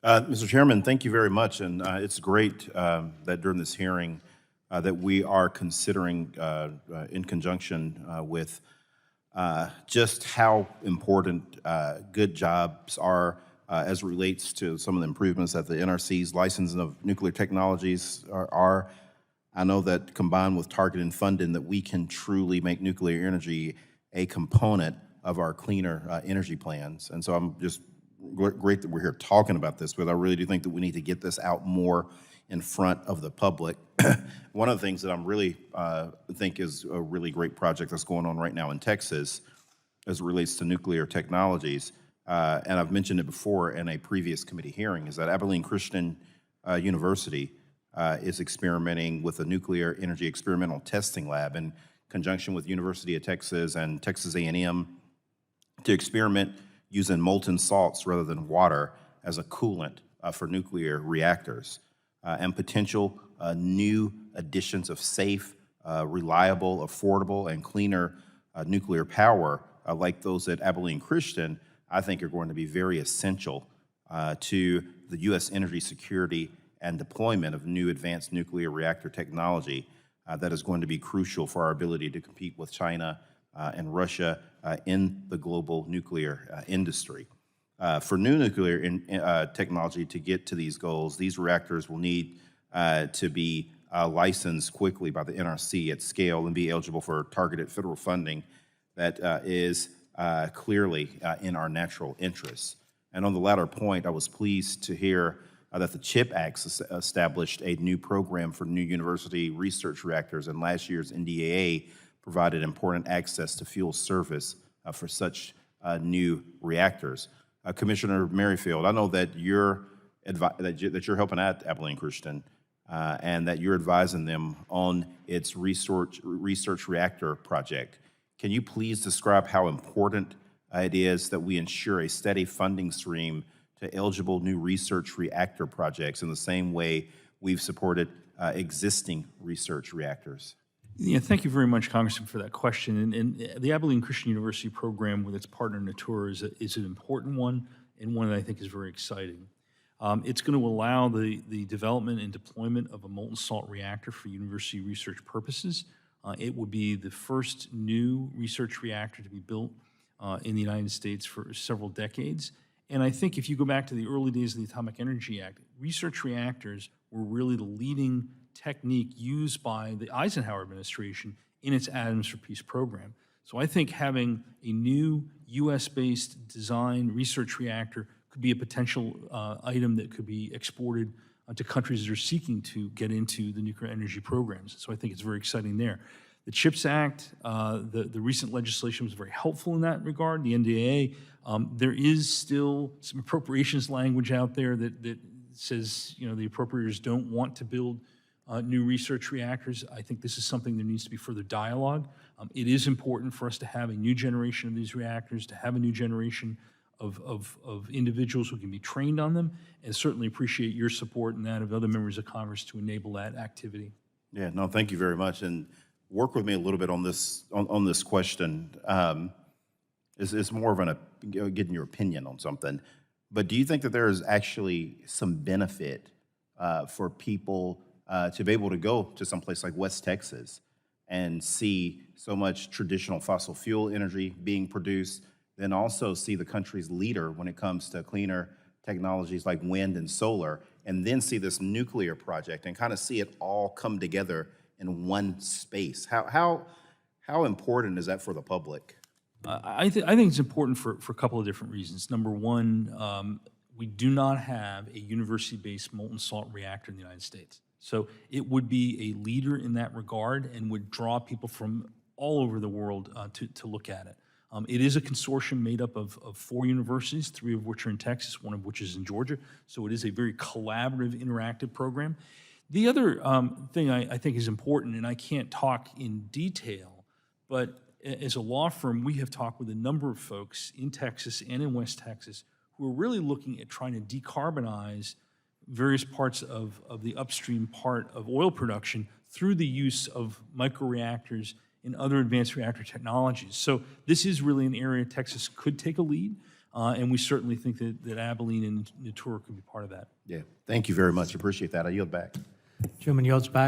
Mr. Chairman, thank you very much. And it's great that during this hearing that we are considering in conjunction with just how important good jobs are as it relates to some of the improvements that the NRC's licensing of nuclear technologies are. I know that combined with targeted funding that we can truly make nuclear energy a component of our cleaner energy plans. And so I'm just great that we're here talking about this, but I really do think that we need to get this out more in front of the public. One of the things that I'm really think is a really great project that's going on right now in Texas as it relates to nuclear technologies, and I've mentioned it before in a previous committee hearing, is that Abilene Christian University is experimenting with a nuclear energy experimental testing lab in conjunction with University of Texas and Texas A&M to experiment using molten salts rather than water as a coolant for nuclear reactors, and potential new additions of safe, reliable, affordable, and cleaner nuclear power like those at Abilene Christian, I think are going to be very essential to the U.S. energy security and deployment of new advanced nuclear reactor technology that is going to be crucial for our ability to compete with China and Russia in the global nuclear industry. For new nuclear technology to get to these goals, these reactors will need to be licensed quickly by the NRC at scale and be eligible for targeted federal funding that is clearly in our natural interests. And on the latter point, I was pleased to hear that the CHIP Act established a new program for new university research reactors, and last year's NDAA provided important access to fuel service for such new reactors. Commissioner Merrifield, I know that you're helping out Abilene Christian and that you're advising them on its research reactor project. Can you please describe how important it is that we ensure a steady funding stream to eligible new research reactor projects in the same way we've supported existing research reactors? Yeah, thank you very much, Congressman, for that question. And the Abilene Christian University program with its partner Natura is an important one, and one that I think is very exciting. It's going to allow the development and deployment of a molten salt reactor for university research purposes. It would be the first new research reactor to be built in the United States for several decades. And I think if you go back to the early days of the Atomic Energy Act, research reactors were really the leading technique used by the Eisenhower administration in its Atoms for Peace program. So I think having a new U.S.-based design research reactor could be a potential item that could be exported to countries that are seeking to get into the nuclear energy programs. So I think it's very exciting there. The CHIPS Act, the recent legislation was very helpful in that regard, the NDAA. There is still some appropriations language out there that says, you know, the appropriators don't want to build new research reactors. I think this is something there needs to be further dialogue. It is important for us to have a new generation of these reactors, to have a new generation of individuals who can be trained on them, and certainly appreciate your support and that of other members of Congress to enable that activity. Yeah, no, thank you very much. And work with me a little bit on this question. It's more of getting your opinion on something. But do you think that there is actually some benefit for people to be able to go to some place like West Texas and see so much traditional fossil fuel energy being produced, then also see the country's leader when it comes to cleaner technologies like wind and solar, and then see this nuclear project and kind of see it all come together in one space? How important is that for the public? I think it's important for a couple of different reasons. Number one, we do not have a university-based molten salt reactor in the United States. So it would be a leader in that regard and would draw people from all over the world to look at it. It is a consortium made up of 4 universities, 3 of which are in Texas, 1 of which is in Georgia. So it is a very collaborative, interactive program. The other thing I think is important, and I can't talk in detail, but as a law firm, we have talked with a number of folks in Texas and in West Texas who are really looking at trying to decarbonize various parts of the upstream part of oil production through the use of microreactors and other advanced reactor technologies. So this is really an area Texas could take a lead. And we certainly think that Abilene and Natura could be part of that. Yeah, thank you very much. Appreciate that. I yield back. Chairman yields back.